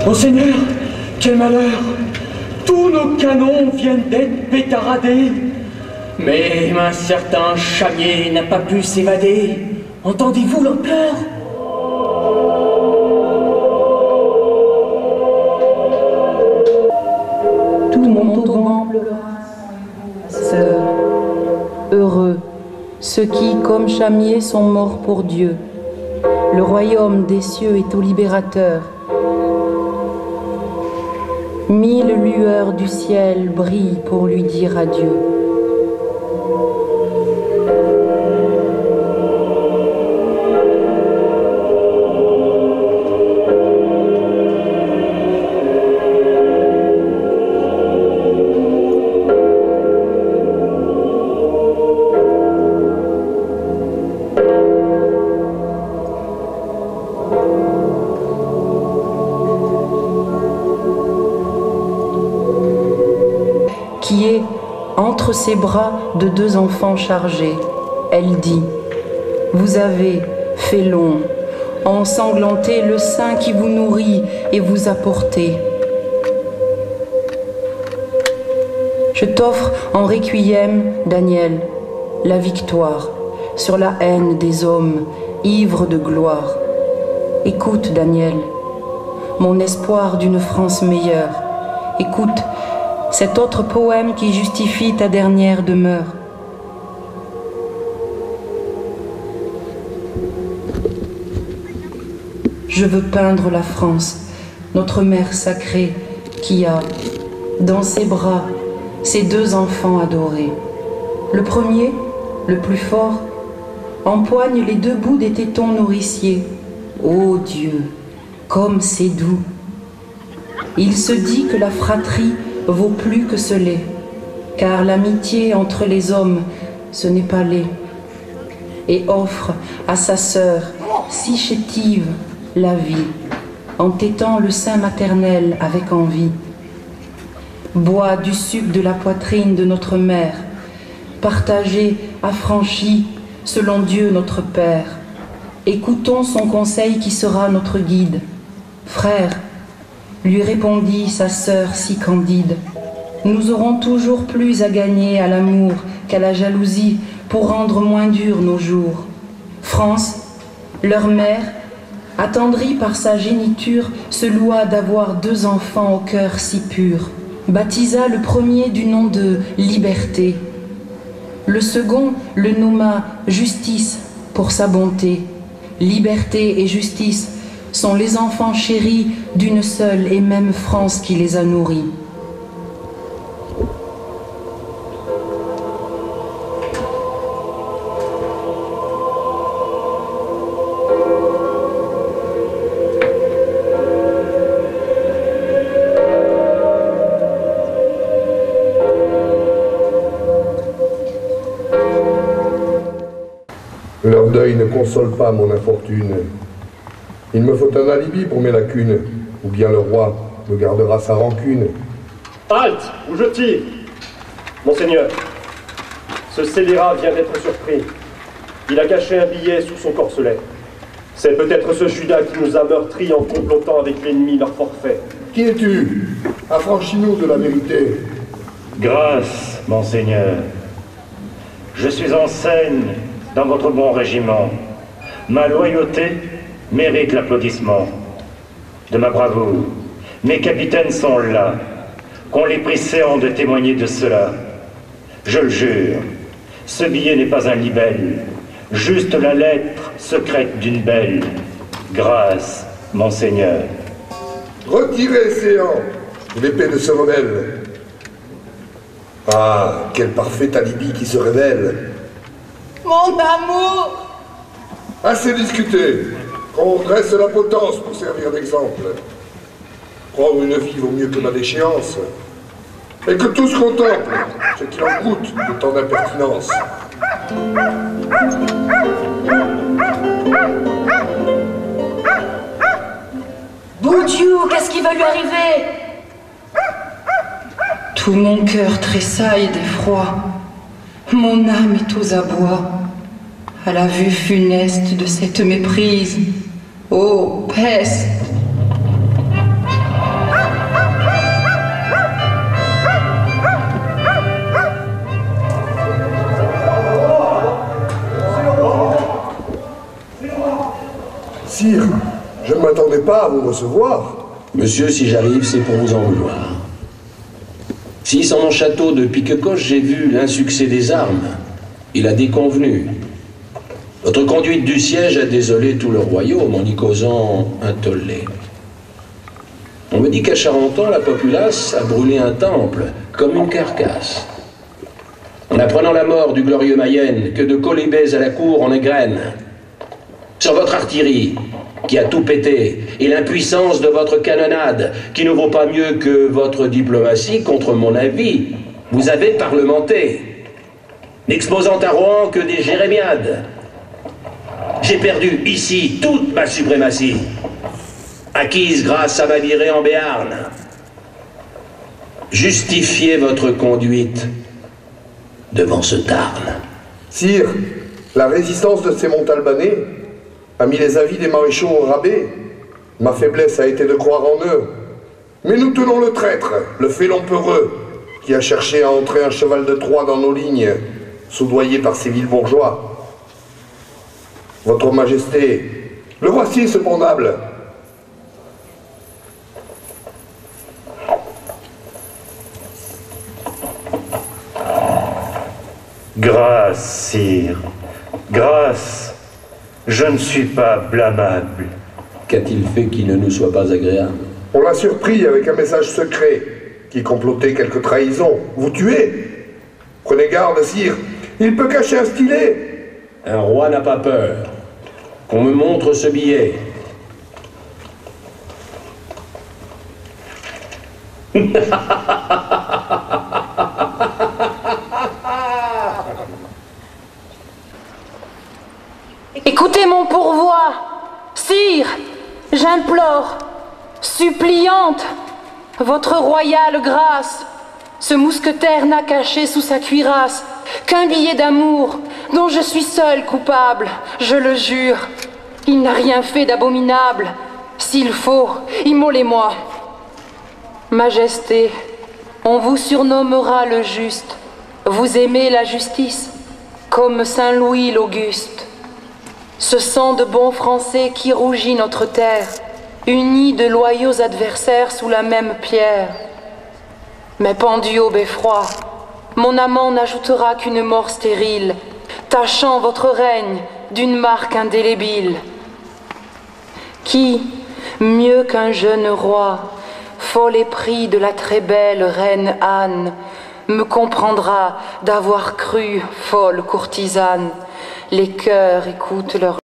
Monseigneur, quel malheur! Tous nos canons viennent d'être pétaradés. Mais un certain Chamier n'a pas pu s'évader. Entendez-vous leurs pleurs? Tout Montauban pleura, sœur. Heureux, ceux qui, comme Chamier, sont morts pour Dieu. Le royaume des cieux est au libérateur. 1000 lueurs du ciel brillent pour lui dire adieu. Qui est entre ses bras de 2 enfants chargés. Elle dit: vous avez fait long, ensanglanté le sein qui vous nourrit et vous a porté. Je t'offre en requiem, Daniel, la victoire sur la haine des hommes ivres de gloire. Écoute, Daniel, mon espoir d'une France meilleure. Écoute cet autre poème qui justifie ta dernière demeure. Je veux peindre la France, notre mère sacrée, qui a, dans ses bras, ses 2 enfants adorés. Le premier, le plus fort, empoigne les 2 bouts des tétons nourriciers. Ô Dieu, comme c'est doux! Il se dit que la fratrie vaut plus que ce lait, car l'amitié entre les hommes, ce n'est pas laid, et offre à sa sœur, si chétive, la vie, en tétant le sein maternel avec envie. Bois du suc de la poitrine de notre mère, partagé, affranchi, selon Dieu notre Père. Écoutons son conseil qui sera notre guide. Frère, lui répondit sa sœur si candide, nous aurons toujours plus à gagner à l'amour qu'à la jalousie pour rendre moins durs nos jours. France, leur mère, attendrie par sa géniture, se loua d'avoir 2 enfants au cœur si pur, baptisa le premier du nom de Liberté. Le second le nomma Justice pour sa bonté. Liberté et justice sont les enfants chéris d'une seule et même France qui les a nourris. Leur deuil ne console pas mon infortune. Il me faut un alibi pour mes lacunes, ou bien le roi me gardera sa rancune. Halte, ou je tire. Monseigneur, ce scélérat vient d'être surpris. Il a caché un billet sous son corselet. C'est peut-être ce Judas qui nous a meurtris en complotant avec l'ennemi leur forfait. Qui es-tu? Affranchis-nous de la vérité. Grâce, Monseigneur. Je suis en scène dans votre bon régiment. Ma loyauté mérite l'applaudissement. De ma bravoure, mes capitaines sont là. Qu'on les prie séant de témoigner de cela. Je le jure, ce billet n'est pas un libelle, juste la lettre secrète d'une belle. Grâce, Monseigneur. Retirez, séant, l'épée de ce rebelle. Ah, quel parfait alibi qui se révèle. Mon amour! Assez discuté. Qu'on dresse la potence pour servir d'exemple. Prendre une vie vaut mieux que ma déchéance. Et que tous contemplent ce qu'il en coûte de tant d'impertinence. Bon Dieu, qu'est-ce qui va lui arriver? Tout mon cœur tressaille d'effroi. Mon âme est aux abois à la vue funeste de cette méprise. Ô peste! Je ne m'attendais pas à vous recevoir. Monsieur, si j'arrive, c'est pour vous en vouloir. Si, sans mon château de Piquecoche, j'ai vu l'insuccès des armes, il a déconvenu. Votre conduite du siège a désolé tout le royaume en y causant un tollé. On me dit qu'à Charenton, la populace a brûlé un temple comme une carcasse. En apprenant la mort du glorieux Mayenne, que de colibés à la cour on égrène. Sur votre artillerie, qui a tout pété, et l'impuissance de votre canonnade, qui ne vaut pas mieux que votre diplomatie, contre mon avis, vous avez parlementé, n'exposant à Rouen que des jérémiades. J'ai perdu ici toute ma suprématie, acquise grâce à ma virée en Béarn. Justifiez votre conduite devant ce Tarn. Sire, la résistance de ces Montalbanais a mis les avis des maréchaux au rabais. Ma faiblesse a été de croire en eux. Mais nous tenons le traître, le félon peureux, qui a cherché à entrer un cheval de Troie dans nos lignes, soudoyé par ces vils bourgeois. Votre Majesté, le voici ce pondable. Grâce, sire, grâce. Je ne suis pas blâmable. Qu'a-t-il fait qui ne nous soit pas agréable? On l'a surpris avec un message secret qui complotait quelque trahison. Vous tuez. Prenez garde, sire. Il peut cacher un stylet. Un roi n'a pas peur. Qu'on me montre ce billet. Écoutez mon pourvoi, sire, j'implore, suppliante, votre royale grâce. Ce mousquetaire n'a caché sous sa cuirasse qu'un billet d'amour dont je suis seul coupable, je le jure. Il n'a rien fait d'abominable. S'il faut, immolez-moi. Majesté, on vous surnommera le juste. Vous aimez la justice, comme Saint Louis l'Auguste. Ce sang de bons Français qui rougit notre terre, unis de loyaux adversaires sous la même pierre. Mais pendu au beffroi, mon amant n'ajoutera qu'une mort stérile, tachant votre règne d'une marque indélébile. Qui, mieux qu'un jeune roi, fol épris de la très belle reine Anne, me comprendra d'avoir cru folle courtisane? Les cœurs écoutent leur